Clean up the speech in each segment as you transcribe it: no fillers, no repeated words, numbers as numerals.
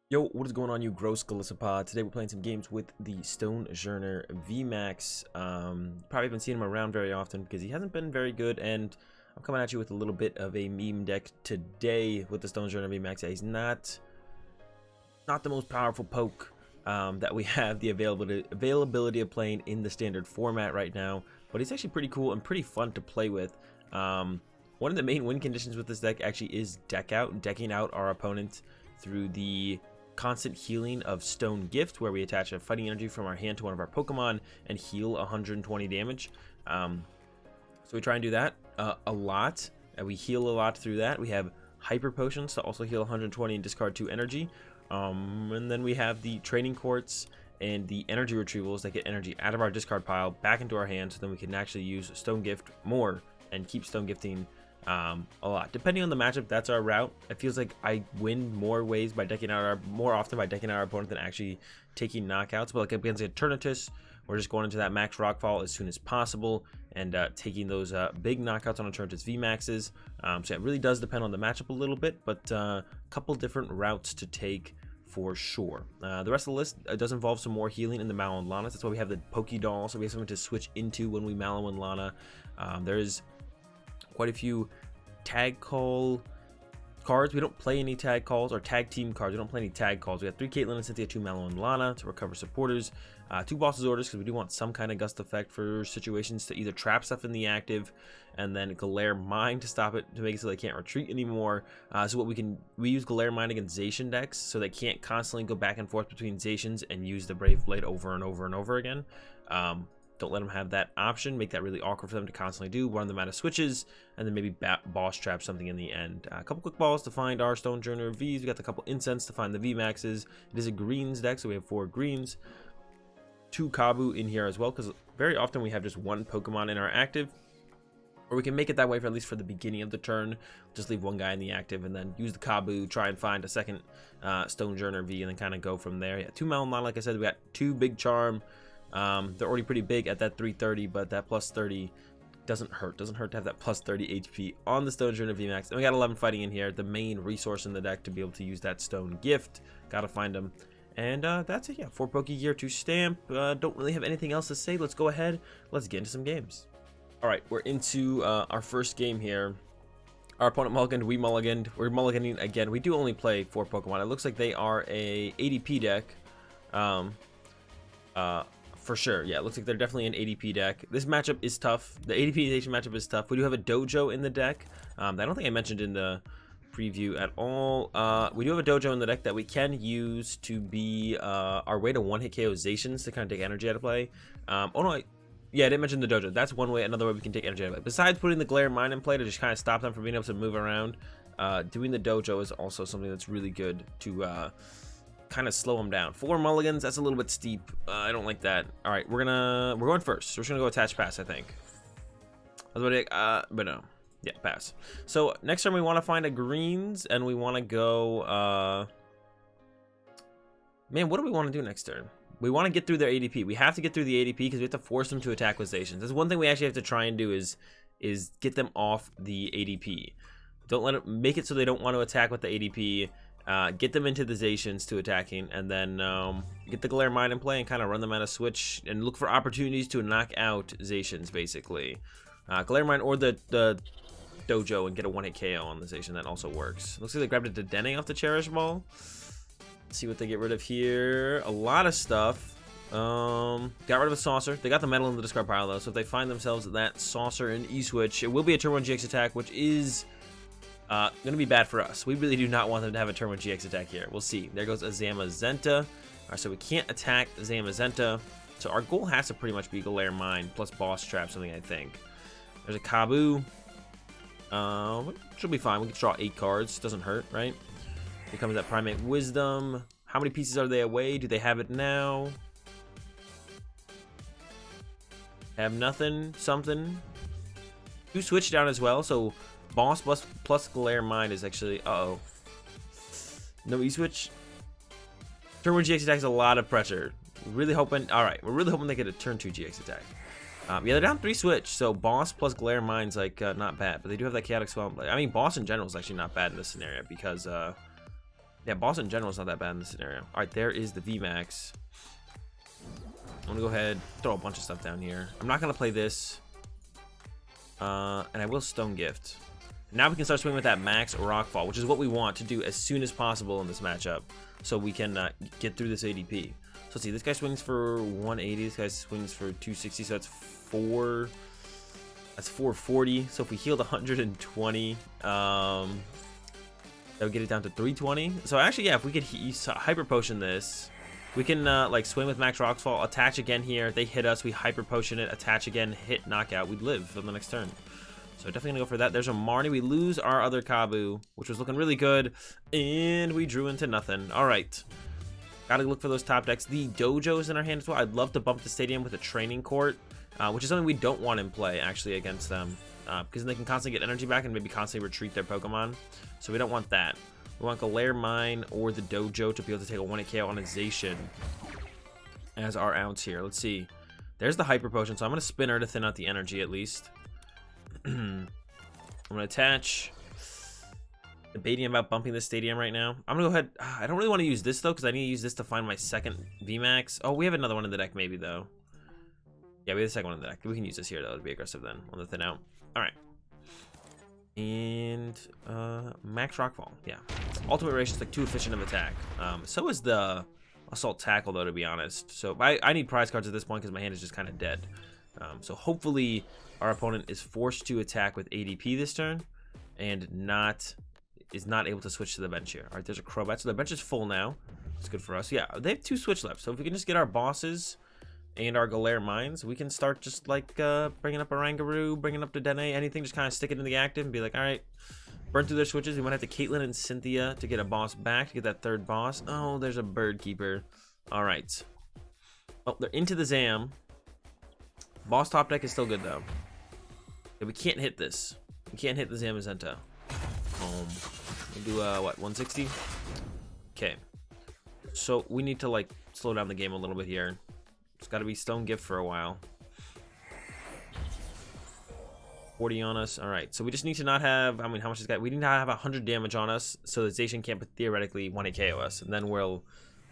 Yo, what is going on, you gross Galissapod? Today we're playing some games with the Stonjourner VMAX. Probably haven't seen him around very often because he hasn't been very good, and I'm coming at you with a little bit of a meme deck today with the Stonjourner VMAX. Yeah, he's not the most powerful poke that we have the availability of playing in the standard format right now, but he's actually pretty cool and pretty fun to play with. One of the main win conditions with this deck actually is decking out our opponent through the constant healing of Stone Gift, where we attach a fighting energy from our hand to one of our Pokemon and heal 120 damage. So we try and do that a lot, and we heal a lot through that. We have Hyper Potions to also heal 120 and discard 2 energy. And then we have the Training Courts and the Energy Retrievals that get energy out of our discard pile back into our hands, so then we can actually use Stone Gift more and keep Stone Gifting a lot. Depending on the matchup, that's our route. It feels like I win more often by decking out our opponent than actually taking knockouts. But like against Eternatus, we're just going into that max rockfall as soon as possible and taking those big knockouts on Eternatus VMAXs. So it really does depend on the matchup a little bit, but a couple different routes to take for sure. The rest of the list does involve some more healing in the Mallow Lana. That's why we have the Pokédoll, so we have something to switch into when we Mallow and Lana. There's quite a few tag call cards. We don't play any tag calls or tag team cards. We don't play any tag calls. We got 3 Caitlin and Cynthia, 2 Mallow and Lana to recover supporters, 2 Boss's Orders because we do want some kind of gust effect for situations to either trap stuff in the active, and then Galar Mine to stop it, to make it so they can't retreat anymore. So what we use Galar Mine against Zacian decks, so they can't constantly go back and forth between Zacians and use the Brave Blade over and over and over again. Don't let them have that option. Make that really awkward for them to constantly do. Run them out of switches, and then maybe boss trap something in the end. A couple quick balls to find our Stonjourner Vs. We got a couple incense to find the VMAXs. It is a greens deck, so we have 4 greens. 2 Kabu in here as well, because very often we have just 1 Pokemon in our active. Or we can make it that way for at least for the beginning of the turn. Just leave 1 guy in the active and then use the Kabu, try and find a second Stonjourner V, and then kind of go from there. Yeah, 2 Mallow Lana, like I said. We got 2 Big Charm. They're already pretty big at that 330, but that plus 30 doesn't hurt. Doesn't hurt to have that plus 30 HP on the Stonjourner VMAX. And we got 11 fighting in here, the main resource in the deck to be able to use that Stone Gift. Gotta find them. And that's it. Yeah, 4 Pokégear, 2 Stamp. Don't really have anything else to say. Let's go ahead. Let's get into some games. All right, we're into our first game here. Our opponent mulliganed, we mulliganed. We're mulliganing again. We do only play 4 Pokemon. It looks like they are a ADP deck. For sure, yeah, it looks like they're definitely an ADP deck. This matchup is tough. The ADP matchup is tough. We do have a Dojo in the deck. I don't think I mentioned in the preview at all. We do have a Dojo in the deck that we can use to be our way to one-hit KO Zacians to kind of take energy out of play. Oh no, yeah, I didn't mention the Dojo. That's one way, another way we can take energy out of play. Besides putting the Galar Mine in play to just kind of stop them from being able to move around, doing the Dojo is also something that's really good to kind of slow them down. 4 mulligans, that's a little bit steep. I don't like that. All right, we're going first. So we're just gonna go attach pass, I think. But no, yeah, pass. So next turn we want to find a greens, and we want to go. Man, what do we want to do next turn? We want to get through their ADP. We have to get through the ADP because we have to force them to attack with Zacians. That's one thing we actually have to try and do is get them off the ADP. Don't let it make it so they don't want to attack with the ADP. Get them into the Zacians to attacking, and then get the Galar Mine in play and kind of run them out of switch and look for opportunities to knock out Zacians, basically. Galar Mine or the Dojo and get a 1-hit KO on the Zacian. That also works. Looks like they grabbed a Dedenne off the Cherish Ball. Let's see what they get rid of here. A lot of stuff. Got rid of a Saucer. They got the Metal in the discard pile, though, so if they find themselves that Saucer in E-Switch, it will be a turn 1 GX attack, which is gonna be bad for us. We really do not want them to have a turn 1 GX attack here. We'll see. There goes a Zamazenta. Alright, so we can't attack Zamazenta. So our goal has to pretty much be Galar Mine plus Boss Trap, something I think. There's a Kabu. Should be fine. We can draw 8 cards. Doesn't hurt, right? Here comes that Primate Wisdom. How many pieces are they away? Do they have it now? Have nothing. Something. 2 switch down as well, so Boss plus Galar Mine is actually... Uh-oh. No E-Switch. Turn 1 GX attack is a lot of pressure. Really hoping... Alright, we're really hoping they get a turn 2 GX attack. Yeah, they're down 3 switch, so Boss plus Galar Mine's like not bad. But they do have that Chaotic Swell. I mean, Boss in general is actually not bad in this scenario because Yeah, boss in general is not that bad in this scenario. All right, there is the VMAX. I'm gonna go ahead, throw a bunch of stuff down here. I'm not gonna play this. And I will Stone Gift. Now we can start swinging with that max Rockfall, which is what we want to do as soon as possible in this matchup, so we can get through this ADP. So let's see, this guy swings for 180, this guy swings for 260, so that's 440. So if we healed 120, that would get it down to 320. So actually, yeah, if we could Hyper Potion this, we can like swing with max Rockfall, attach again here. They hit us, we Hyper Potion it, attach again, hit, knockout. We'd live on the next turn. So definitely gonna go for that. There's a Marnie. We lose our other Kabu, which was looking really good, and we drew into nothing. All right, gotta look for those top decks. The Dojo is in our hand as well. I'd love to bump the stadium with a Training Court, which is something we don't want in play actually against them, because then they can constantly get energy back and maybe constantly retreat their Pokemon. So we don't want that. We want Galar Mine or the Dojo to be able to take a 1-hit KO on a Zacian as our ounce here. Let's see. There's the Hyper Potion, so I'm gonna spin her to thin out the energy at least. I'm gonna attach, debating about bumping the stadium right now. I'm gonna go ahead. I don't really want to use this though, because I need to use this to find my second VMAX. Oh, we have another one in the deck maybe though. Yeah, we have the second one in the deck. We can use this here though. It'd be aggressive then on the thin out. All right. And max Rockfall. Yeah. Ultimate Ration is like too efficient of attack. So is the Assault Tackle though, to be honest. So I need prize cards at this point because my hand is just kind of dead. So hopefully our opponent is forced to attack with ADP this turn and is not able to switch to the bench here. All right, there's a Crobat. So the bench is full now. It's good for us. Yeah, they have 2 switch left. So if we can just get our bosses and our Galar Mines, we can start just like bringing up a Rangaroo, bringing up the Dene, anything, just kind of stick it in the active and be like, all right, burn through their switches. We might have to Caitlin and Cynthia to get a boss back, to get that 3rd boss. Oh, there's a Bird Keeper. All right. Oh, they're into the Zam. Boss top deck is still good though. Yeah, we can't hit this. We can't hit the Zamazenta. We'll do what, 160? Okay. So we need to like slow down the game a little bit here. It's got to be Stone Gift for a while. 40 on us. All right. So we just need to not have. I mean, how much is that? We need to have 100 damage on us, so that Zacian can't theoretically 1-hit KO us, and then we'll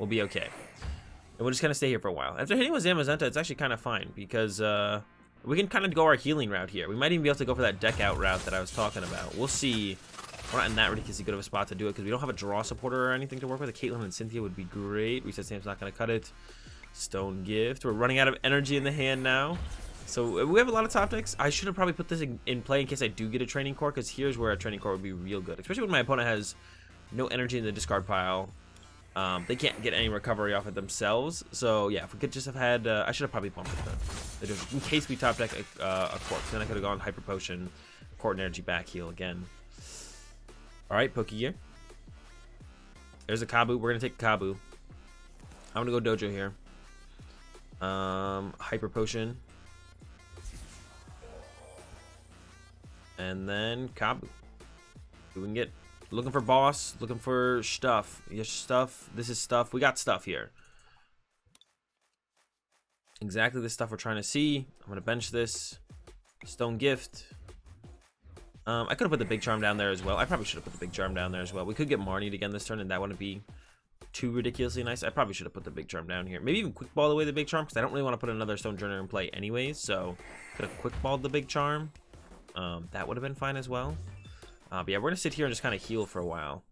be okay. And we'll just kind of stay here for a while. After hitting with Zamazenta, it's actually kind of fine because we can kind of go our healing route here. We might even be able to go for that deck out route that I was talking about. We'll see. We're not in that ridiculously good of a spot to do it because we don't have a draw supporter or anything to work with. A Caitlin and Cynthia would be great. Reset Stamp's not going to cut it. Stone Gift. We're running out of energy in the hand now. So we have a lot of top decks. I should have probably put this in play in case I do get a Training Court, because here's where a Training Court would be real good, especially when my opponent has no energy in the discard pile. They can't get any recovery off it themselves. So yeah, if we could just have had, I should have probably bumped it then, in case we top deck a Court. Then I could have gone Hyper Potion, Court Energy back heal again. All right, Pokégear. There's a Kabu. We're gonna take a Kabu. I'm gonna go Dojo here. Hyper Potion, and then Kabu. We can get. Looking for boss, looking for stuff. Yes, stuff. This is stuff. We got stuff here. Exactly the stuff we're trying to see. I'm going to bench this. Stone Gift. I could have put the Big Charm down there as well. I probably should have put the Big Charm down there as well. We could get Marnied again this turn, and that wouldn't be too ridiculously nice. I probably should have put the Big Charm down here. Maybe even Quick Ball away the Big Charm, because I don't really want to put another Stonjourner in play anyways. So could have Quick Balled the Big Charm. That would have been fine as well. But yeah, we're going to sit here and just kind of heal for a while.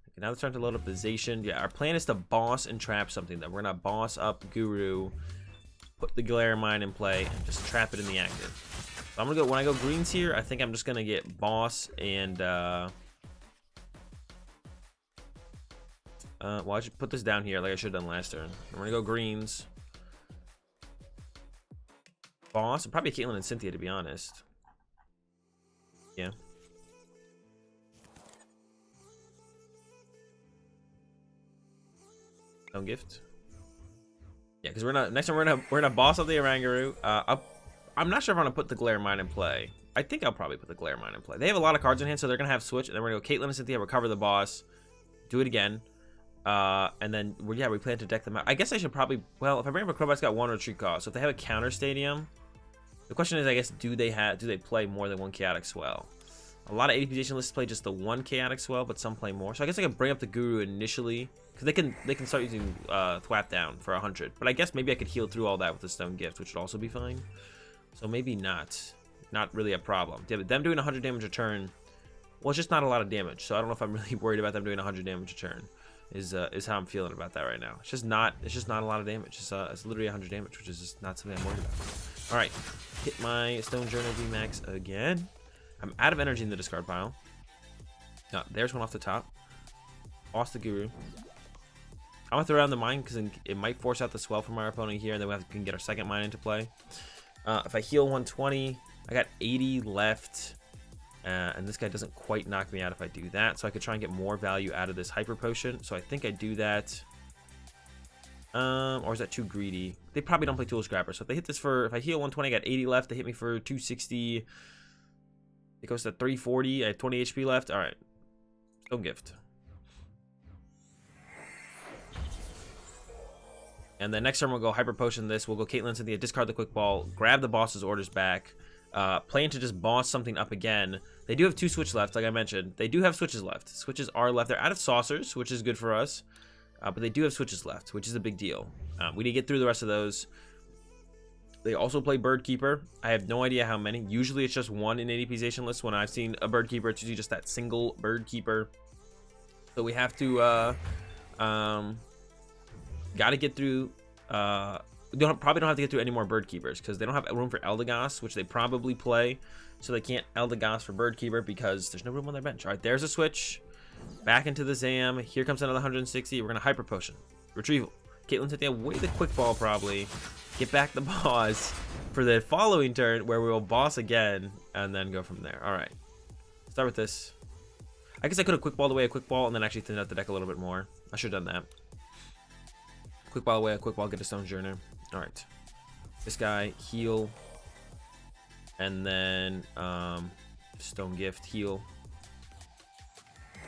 Okay, now it's time to load up the Zacian. Yeah, our plan is to boss and trap something. Then we're going to boss up Guru, put the Galar Mine in play, and just trap it in the active. So I'm going to go, when I go greens here, I think I'm just going to get boss and, well, I should put this down here like I should have done last turn. I'm going to go greens. Boss, and probably Caitlin and Cynthia, to be honest. Yeah. Stone Gift. Yeah, because we're not. Next time we're gonna boss up the Rangaroo. I'm not sure if I'm gonna put the Galar Mine in play. I think I'll probably put the Galar Mine in play. They have a lot of cards in hand, so they're gonna have switch, and then we're gonna go Caitlin and Cynthia, recover the boss, do it again, and then we plan to deck them out. I guess I should probably. Well, if I bring up a Crobat's got 1 retreat cost, so if they have a counter stadium, the question is, I guess, do they play more than 1 Chaotic Swell? A lot of AD position lists play just the one chaotic swell, but some play more. So I guess I can bring up the Guru initially, because they can start using Thwap down for 100. But I guess maybe I could heal through all that with the Stone Gift, which would also be fine. So maybe not really a problem. Yeah, but them doing 100 damage a turn, well, it's just not a lot of damage. So I don't know if I'm really worried about them doing 100 damage a turn. Is how I'm feeling about that right now. It's just not a lot of damage. It's literally 100 damage, which is just not something I'm worried about. All right, hit my Stonjourner VMAX again. I'm out of energy in the discard pile. There's one off the top. Lost the Guru. I'm gonna throw down the mine because it might force out the swell from our opponent here, and then we can get our second mine into play. If I heal 120, I got 80 left. And this guy doesn't quite knock me out if I do that. So I could try and get more value out of this Hyper Potion. So I think I do that. Or is that too greedy? They probably don't play Tool Scrapper. So if they hit this if I heal 120, I got 80 left. They hit me for 260. It goes to 340. I have 20 HP left. All right. Stone Gift. And then next turn we'll go Hyper Potion this. We'll go Caitlin Cynthia, discard the Quick Ball, grab the boss's orders back. Plan to just boss something up again. They do have 2 switch left, like I mentioned. They do have switches left. Switches are left. They're out of saucers, which is good for us. But they do have switches left, which is a big deal. We need to get through the rest of those. They also play Bird Keeper. I have no idea how many. Usually it's just one in ADPization lists. When I've seen a Bird Keeper, it's usually just that single Bird Keeper. So we have to gotta get through probably don't have to get through any more Bird Keepers because they don't have room for Eldegoss, which they probably play. So they can't Eldegoss for Bird Keeper because there's no room on their bench. All right, there's a switch. Back into the Zam. Here comes another 160. We're going to Hyper Potion. Retrieval. Caitlin Cynthia, way the Quick Ball probably. Get back the boss for the following turn where we will boss again and then go from there. All right. Start with this. I guess I could have Quick Balled away a Quick Ball and then actually thinned out the deck a little bit more. I should have done that. Quick Ball away a Quick Ball, get a Stonjourner. All right. This guy, heal. And then Stone Gift, heal.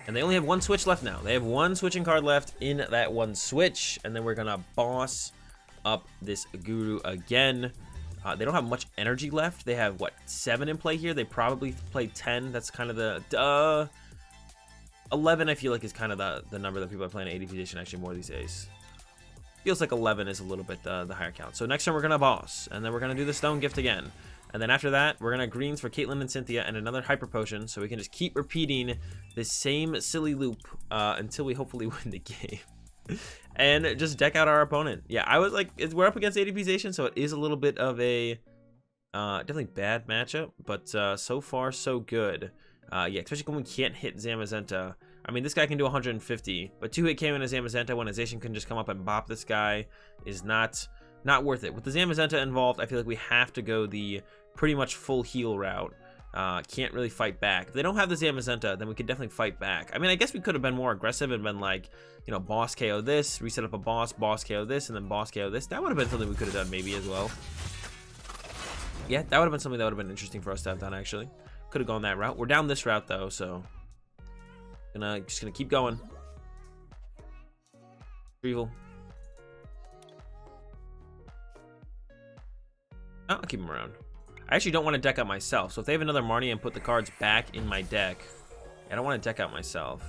And they only have 1 switch left now. They have 1 switching card left in that 1 switch. And then we're going to boss up this Guru again. They don't have much energy left. They have, what, 7 in play here? They probably play 10. That's kind of the... 11, I feel like, is kind of the number that people are playing at AD position actually more these days. Feels like 11 is a little bit the higher count. So next turn we're going to boss. And then we're going to do the Stone Gift again. And then after that, we're going to greens for Caitlin and Cynthia and another Hyper Potion. So we can just keep repeating this same silly loop until we hopefully win the game. And just deck out our opponent. Yeah, I was like, we're up against ADPization, so it is a little bit of a definitely bad matchup. But so far, so good. Yeah, especially when we can't hit Zamazenta. I mean, this guy can do 150, but 2-hit KO in a Zamazenta when Azation can just come up and bop this guy is not worth it. With the Zamazenta involved, I feel like we have to go the pretty much full heal route. Can't really fight back. If they don't have the Zamazenta, then we could definitely fight back. I mean, I guess we could have been more aggressive and been like, you know, boss KO this, reset up a boss KO this, and then boss KO this. That would have been something we could have done maybe as well. Yeah, that would have been something that would have been interesting for us to have done, actually. Could have gone that route. We're down this route, though, so... just gonna keep going. Retrieval. Oh, I'll keep him around. I actually don't want to deck out myself, so if they have another Marnie and put the cards back in my deck, I don't want to deck out myself.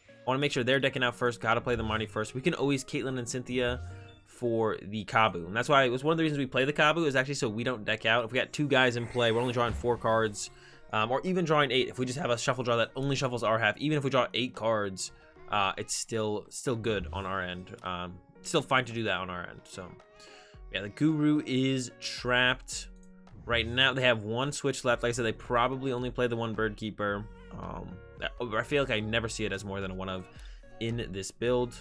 I want to make sure they're decking out first. Gotta play the Marnie first. We can always Caitlin and Cynthia for the Kabu, and that's why it was one of the reasons we play the Kabu is actually so we don't deck out. If we got 2 guys in play, we're only drawing 4 cards. Or even drawing 8 if we just have a shuffle draw that only shuffles our half. Even if we draw 8 cards, it's still good on our end. Still fine to do that on our end. So yeah, the Guru is trapped right now. They have 1 switch left. Like I said, they probably only play the 1 Bird Keeper. I feel like I never see it as more than a 1 of in this build.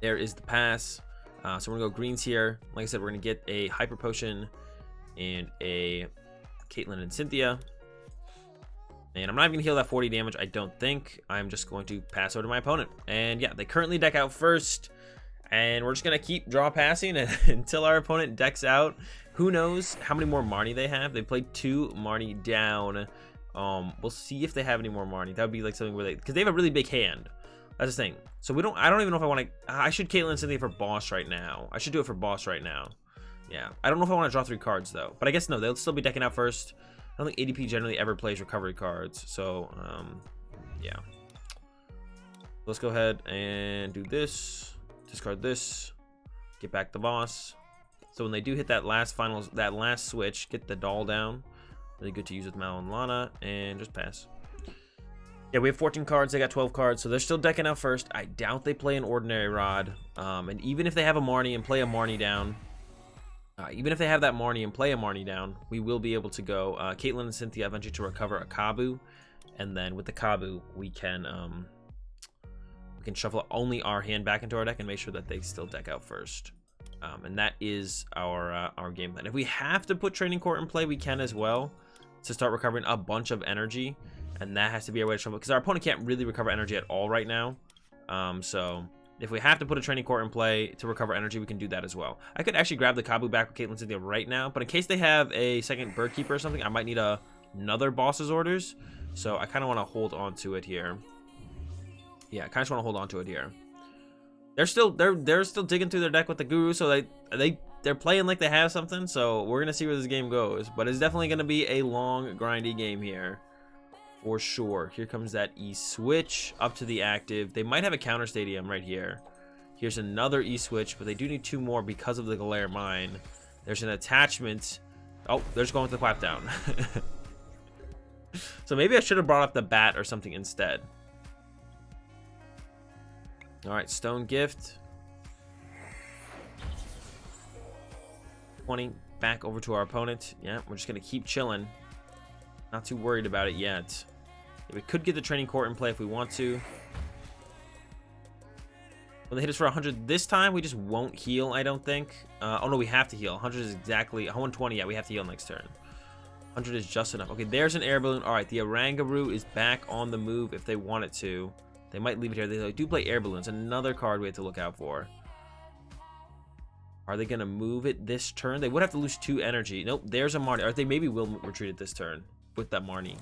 There is the pass. So we're gonna go greens here. Like I said, we're gonna get a Hyper Potion and a Caitlin and Cynthia. And I'm not even gonna heal that 40 damage, I don't think. I'm just going to pass over to my opponent. And yeah, they currently deck out first. And we're just gonna keep draw passing until our opponent decks out. Who knows how many more Marnie they have? They played 2 Marnie down. We'll see if they have any more Marnie. That would be like something where they, because they have a really big hand. That's the thing. So I don't even know if I want to. I should Caitlin and Cynthia for boss right now. I should do it for boss right now. Yeah, I don't know if I want to draw 3 cards though, but I guess no, they'll still be decking out first. I don't think ADP generally ever plays recovery cards. So, yeah. Let's go ahead and do this. Discard this. Get back the boss. So when they do hit that last switch, get the doll down. Really good to use with Mallow Lana, and just pass. Yeah, we have 14 cards. They got 12 cards, so they're still decking out first. I doubt they play an ordinary rod. And even if they have a Marnie and play a Marnie down, even if they have that Marnie and play a Marnie down, we will be able to go Caitlin and Cynthia eventually to recover a Kabu, and then with the Kabu we can shuffle only our hand back into our deck and make sure that they still deck out first. And that is our game plan. If we have to put Training Court in play, we can as well to start recovering a bunch of energy, and that has to be our way to shuffle because our opponent can't really recover energy at all right now. So if we have to put a Training Court in play to recover energy, we can do that as well. I could actually grab the Kabu back with Caitlin and Cynthia right now, but in case they have a second Bird Keeper or something, I might need another boss's orders. So I kind of want to hold on to it here. Yeah, I kind of just want to hold on to it here. They're still digging through their deck with the Guru, so they're playing like they have something. So we're gonna see where this game goes, but it's definitely gonna be a long, grindy game here, for sure. Here comes that E switch up to the active. They might have a counter stadium right here. Here's another E switch, but they do need 2 more because of the Galar Mine. There's an attachment. Oh, they're just going with the clap down. So maybe I should have brought up the bat or something instead. All right, Stone Gift. 20 back over to our opponent. Yeah, we're just gonna keep chilling. Not too worried about it yet. We could get the Training Court in play if we want to. When they hit us for 100 this time, we just won't heal, I don't think. Oh no, we have to heal. 100 is exactly 120. Yeah, we have to heal next turn. 100 is just enough. Okay, there's an air balloon. All right, the Orangaroo is back on the move if they want it to. They might leave it here. They do play air balloons. Another card we have to look out for. Are they going to move it this turn? They would have to lose 2 energy. Nope, there's a Marnie. Or they maybe will retreat it this turn with that Marnie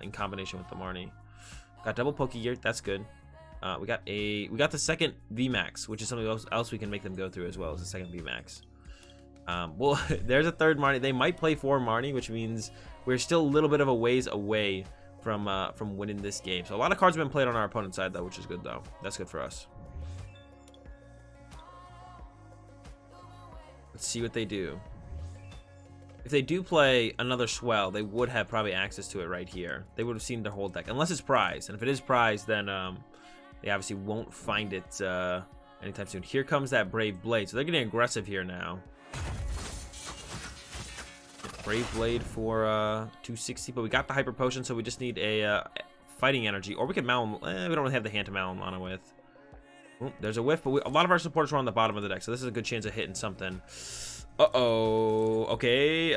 in combination with the Marnie. Got double Pokégear. That's good. We got the second VMAX, which is something else we can make them go through as well as the second VMAX. Well, there's a third Marnie. They might play 4 Marnie, which means we're still a little bit of a ways away from winning this game. So a lot of cards have been played on our opponent's side though, which is good though. That's good for us. Let's see what they do. If they do play another Swell, they would have probably access to it right here. They would have seen their whole deck, unless it's prized. And if it is prized, then they obviously won't find it anytime soon. Here comes that Brave Blade. So they're getting aggressive here now. Brave Blade for 260, but we got the Hyper Potion, so we just need a Fighting Energy. Or we could Mallow... we don't really have the hand to Mallow Lana with. Ooh, there's a whiff, but a lot of our supporters were on the bottom of the deck, so this is a good chance of hitting something. Uh-oh. Okay,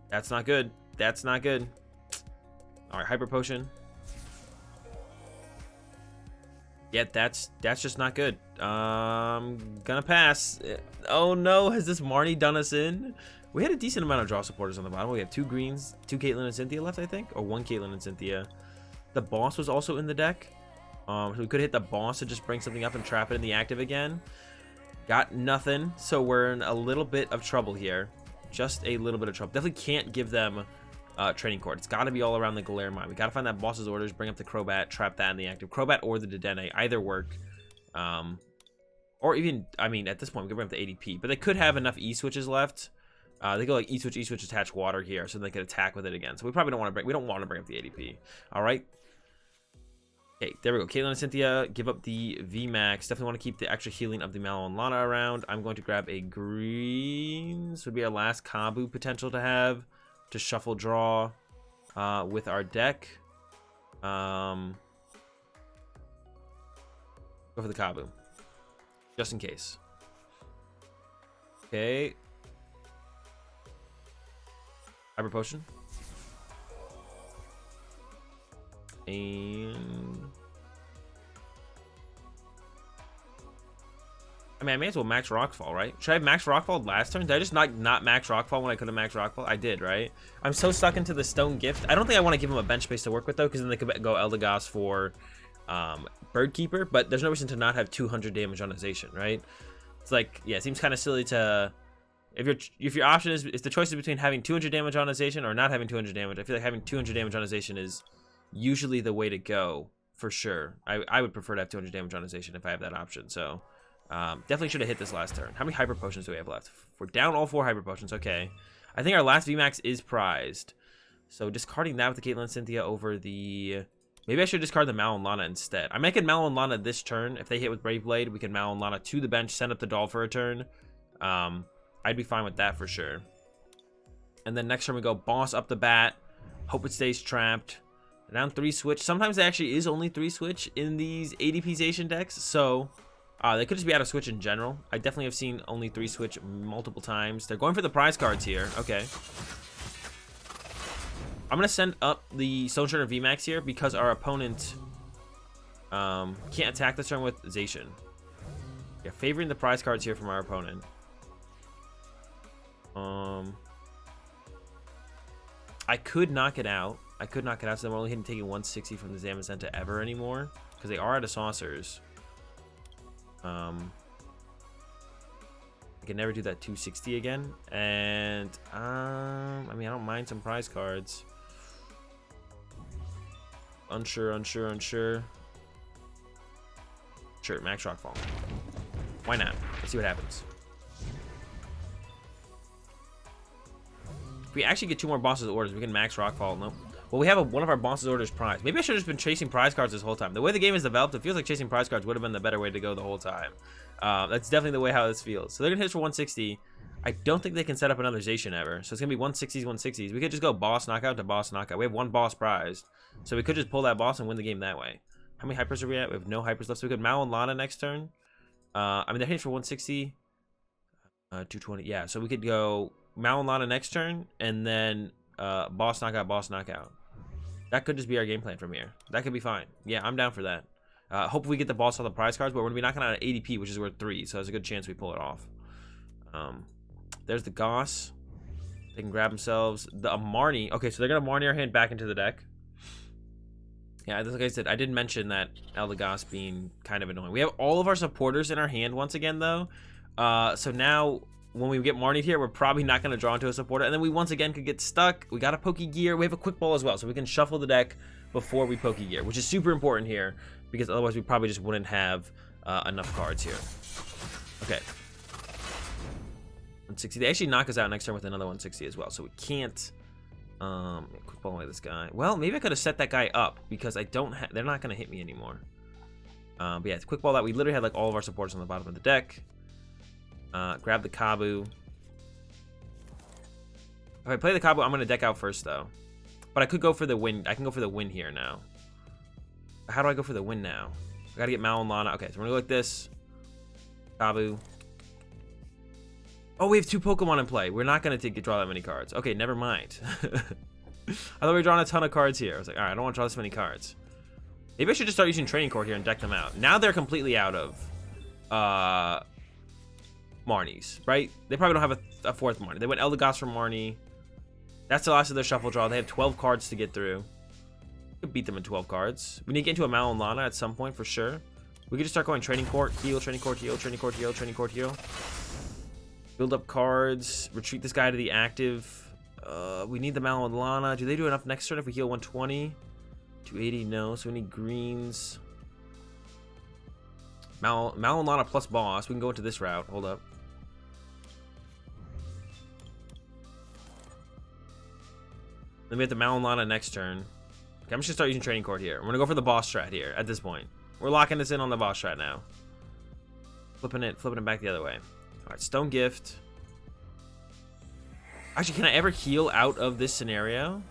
that's not good. That's not good. Alright, Hyper Potion. Yeah, that's just not good. Gonna pass. Oh no, has this Marnie done us in? We had a decent amount of draw supporters on the bottom. We have 2 greens, 2 Caitlin and Cynthia left, I think, or 1 Caitlin and Cynthia. The boss was also in the deck. So we could hit the boss to just bring something up and trap it in the active again. Got nothing, so we're in a little bit of trouble here. Just a little bit of trouble. Definitely can't give them Training Court. It's got to be all around the Galar Mine. We got to find that boss's orders, bring up the Crobat, trap that in the active. Crobat or the Dedenne, either work. Or even, I mean, at this point, we could bring up the ADP. But they could have enough E-switches left. They go like E-switch, attach water here, so they could attack with it again. So we probably don't want to bring, we don't want to bring up the ADP. All right. Okay, there we go. Caitlin and Cynthia give up the VMAX. Definitely want to keep the extra healing of the Mallow Lana around. I'm going to grab a green. This would be our last Kabu potential to have to shuffle draw with our deck. Go for the Kabu, just in case. Okay. Hyper Potion. And I mean, I may as well max Rockfall, right? Should I have max Rockfall last turn? Did I just not max Rockfall when I could have max Rockfall? I did, right? I'm so stuck into the Stone Gift. I don't think I want to give him a bench space to work with though, because then they could go Eldegoss for Bird Keeper, but there's no reason to not have 200 damage on Azation, right? It's like, yeah, it seems kind of silly to If your option is, if the choice is between having 200 damage on Azation or not having 200 damage, I feel like having 200 damage on Azation is usually the way to go for sure. I would prefer to have 200 damage on Azation if I have that option. So definitely should have hit this last turn. How many Hyper Potions do we have left? We're down all 4 Hyper Potions. Okay. I think our last VMAX is prized. So discarding that with the Caitlin Cynthia over the... Maybe I should discard the Mallow Lana instead. I might get Mallow Lana this turn. If they hit with Brave Blade, we can Mallow Lana to the bench, send up the doll for a turn. I'd be fine with that for sure. And then next turn we go Boss up the bat. Hope it stays trapped. Down 3 switch. Sometimes it actually is only 3 switch in these ADP-zation decks. So they could just be out of switch in general. I definitely have seen only 3 switch multiple times. They're going for the prize cards here. Okay. I'm going to send up the Stonjourner VMAX here because our opponent can't attack this turn with Zation. Yeah, favoring the prize cards here from our opponent. I could knock it out. So then we're only taking 160 from the Zamazenta ever anymore because they are out of saucers. I can never do that 260 again. And I mean, I don't mind some prize cards. Unsure. Sure, Max Rockfall. Why not? Let's see what happens. If we actually get 2 more bosses orders, we can Max Rockfall. Nope. Well, we have one of our bosses orders prize. Maybe I should have just been chasing prize cards this whole time. The way the game is developed, it feels like chasing prize cards would have been the better way to go the whole time. That's definitely the way how this feels. So they're gonna hit us for 160. I don't think they can set up another Zation ever. So it's gonna be 160s, 160s. We could just go boss knockout to boss knockout. We have 1 boss prized. So we could just pull that boss and win the game that way. How many hypers are we at? We have no hypers left. So we could Mallow Lana next turn. I mean, they're hitting for 160. 220. Yeah, so we could go Mallow Lana next turn and then boss knockout. That could just be our game plan from here. That could be fine. Yeah, I'm down for that. Hopefully we get the boss on the prize cards, but we're gonna be knocking out an ADP, which is worth 3, so there's a good chance we pull it off. There's the Goss. They can grab themselves the Marnie. Okay, so they're gonna Marnie our hand back into the deck. Yeah, like I said, I did mention that Eldegoss being kind of annoying. We have all of our supporters in our hand once again, though. So now, when we get Marnied here, we're probably not going to draw into a supporter. And then we once again could get stuck. We got a Pokégear. We have a Quick Ball as well, so we can shuffle the deck before we Pokégear, which is super important here, because otherwise we probably just wouldn't have enough cards here. Okay. 160. They actually knock us out next turn with another 160 as well, so we can't... quick ball away this guy. Well, maybe I could have set that guy up because I don't have. They're not gonna hit me anymore. But yeah, it's quick ball that we literally had like all of our supporters on the bottom of the deck. Grab the Kabu. If I play the Kabu, I'm gonna deck out first though. But I could go for the win. I can go for the win here now. How do I go for the win now? I gotta get Mallow Lana. Okay, so we're gonna go like this. Kabu. Oh, we have 2 Pokemon in play. We're not going to draw that many cards. Okay, never mind. I thought we were drawing a ton of cards here. I was like, all right, I don't want to draw this many cards. Maybe I should just start using Training Court here and deck them out. Now they're completely out of Marnies, right? They probably don't have a 4th Marnie. They went Eldegoss for Marnie. That's the last of their shuffle draw. They have 12 cards to get through. We could beat them in 12 cards. We need to get into a Mallow Lana at some point for sure. We could just start going Training Court, heal, Training Court, heal, Training Court, heal, Training Court, heal. Build up cards, retreat this guy to the active. We need the Mallow Lana. Do they do enough next turn if we heal 120? 280, no. So we need greens. Mallow Lana plus boss. We can go into this route. Hold up. Then we have the Mallow Lana next turn. Okay, I'm just gonna start using Training Court here. I'm gonna go for the boss strat here at this point. We're locking this in on the boss strat now. Flipping it back the other way. Alright, Stone Gift. Actually, can I ever heal out of this scenario?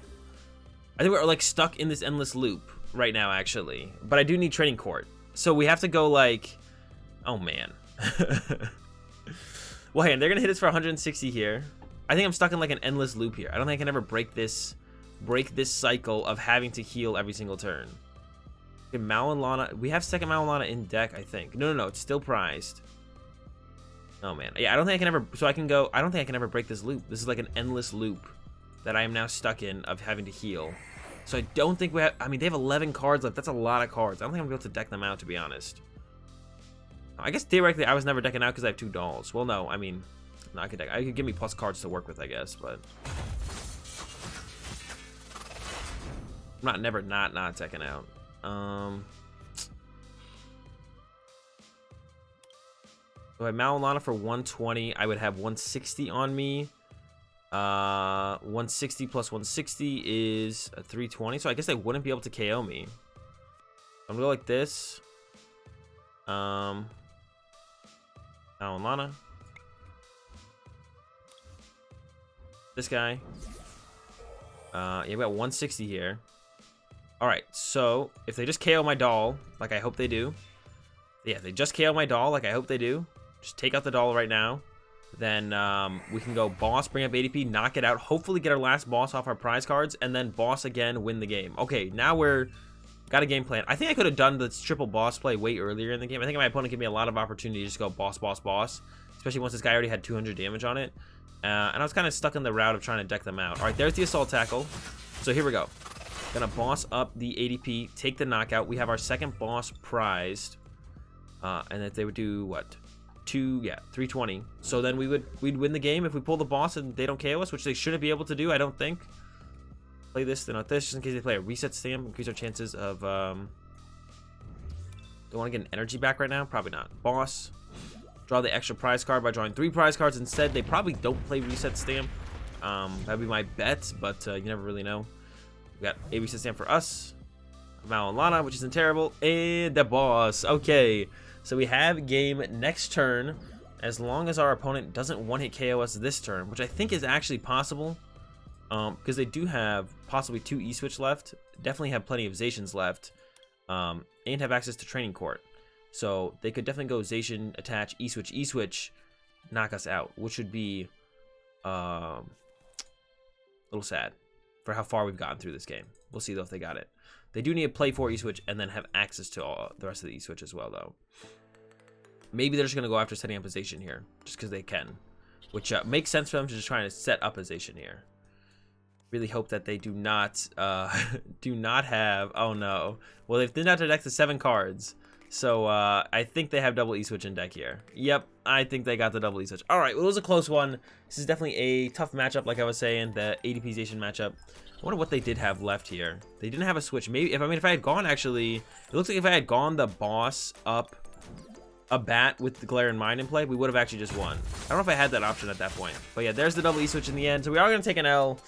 I think we're like stuck in this endless loop right now, actually. But I do need Training Court. So we have to go like... Oh, man. Well, hey, they're going to hit us for 160 here. I think I'm stuck in like an endless loop here. I don't think I can ever break this cycle of having to heal every single turn. Okay, Mallow Lana. We have second Mallow Lana in deck, I think. No, it's still prized. Oh man, yeah, I don't think I can ever. So I can go. I don't think I can ever break this loop. This is like an endless loop that I am now stuck in of having to heal. So I don't think we have. I mean, they have 11 cards left. That's a lot of cards. I don't think I'm gonna be able to deck them out, to be honest. I guess theoretically I was never decking out because I have 2 dolls. Well, no, I mean, No, I could give me plus cards to work with, I guess, but I'm never not checking out. If I have Mallow Lana for 120, I would have 160 on me. 160 plus 160 is a 320, so I guess they wouldn't be able to KO me. I'm gonna go like this. Mallow Lana. This guy. Yeah, we got 160 here. Alright, so if they just KO my doll, like I hope they do. Yeah, they just KO my doll, like I hope they do. Just take out the doll right now. Then we can go boss, bring up ADP, knock it out. Hopefully get our last boss off our prize cards. And then boss again, win the game. Okay, now we're... Got a game plan. I think I could have done this triple boss play way earlier in the game. I think my opponent gave me a lot of opportunity to just go boss, boss, boss. Especially once this guy already had 200 damage on it. And I was kind of stuck in the route of trying to deck them out. Alright, there's the assault tackle. So here we go. Gonna boss up the ADP, take the knockout. We have our second boss prized. And that they would do what? 320. So then we'd win the game if we pull the boss and they don't KO us, which they shouldn't be able to do, I don't think. Play this, then not this, just in case they play a reset stamp, increase our chances of do I want to get an energy back right now? Probably not. Boss. Draw the extra prize card by drawing 3 prize cards instead. They probably don't play reset stamp. That'd be my bet, but you never really know. We got a reset stamp for us. Mallow Lana, which isn't terrible. And the boss. Okay. So we have game next turn, as long as our opponent doesn't one-hit KO us this turn, which I think is actually possible, because they do have possibly 2 E-Switch left, definitely have plenty of Zacians left, and have access to Training Court. So they could definitely go Zacian, attach, E-Switch, E-Switch, knock us out, which would be a little sad for how far we've gotten through this game. We'll see though if they got it. They do need to play 4 E-Switch and then have access to all the rest of the E-Switch as well, though. Maybe they're just going to go after setting up a Zacian here, just because they can. Which makes sense for them to just trying to set up a Zacian here. Really hope that they do not have... Oh, no. Well, they did not deck the 7 cards. So, I think they have double E-Switch in deck here. Yep, I think they got the double E-Switch. Alright, well, it was a close one. This is definitely a tough matchup, like I was saying. The ADP Zacian matchup. I wonder what they did have left here. They didn't have a switch. Maybe if I had gone actually, it looks like if I had gone the boss up a bat with the Galar Mine in play, we would have actually just won. I don't know if I had that option at that point. But yeah, there's the double E switch in the end. So we are gonna take an L.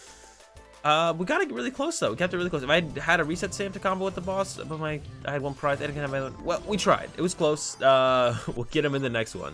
We gotta get really close though. We kept it really close. If I had a reset stamp to combo with the boss, but I had one prize. I didn't have my own. Well, we tried. It was close. We'll get him in the next one.